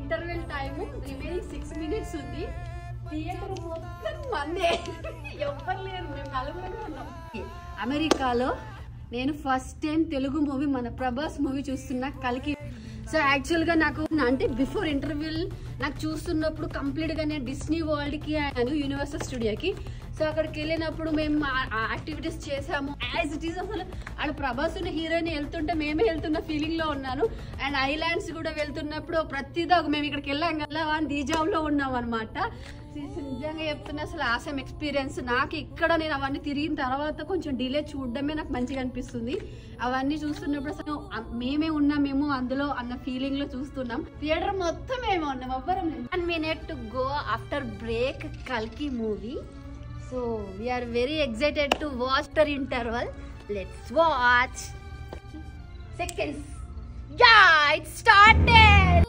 Interval time remaining 6 minutes ఉంది. Theatre మొత్తం మందే, ఎవ్వరు లేరు, మేము నలుగురే ఉన్నాం. అమెరికాలో నేను ఫస్ట్ టైం తెలుగు మూవీ మన ప్రభాస్ మూవీ చూస్తున్నా, కల్కి. సో యాక్చువల్గా నాకు అంటే బిఫోర్ ఇంటర్వ్యూ నాకు చూస్తున్నప్పుడు కంప్లీట్గా నేను డిస్నీ వరల్డ్కి యూనివర్సల్ స్టూడియోకి. సో అక్కడికి వెళ్ళినప్పుడు మేము యాక్టివిటీస్ చేసాము. యాజ్ ఇట్ ఈస్ అసలు ఆడ ప్రభాస్ ఉన్న హీరోయిన్ వెళ్తుంటే మేమే వెళ్తున్న ఫీలింగ్లో ఉన్నాను. అండ్ ఐలాండ్స్ కూడా వెళ్తున్నప్పుడు ప్రతిదా మేము ఇక్కడికి వెళ్ళాం కదా అని దీజాబ్లో ఉన్నాం అనమాట. నిజంగా చెప్తున్నా అసలు ఆసమ్ ఎక్స్పీరియన్స్. నాకు ఇక్కడ నేను అవన్నీ తిరిగిన తర్వాత కొంచెం డిలే చూడడమే నాకు మంచిగా అనిపిస్తుంది. అవన్నీ చూస్తున్నప్పుడు అసలు మేమే ఉన్నామేమో అందులో అన్న ఫీలింగ్ లో చూస్తున్నాం. థియేటర్ మొత్తం మేమే ఉన్నాం, ఎవ్వరం. 1 minute to go after break Kalki movie. So we are very excited to watch the interval. Let's watch. Seconds. Yeah, it started.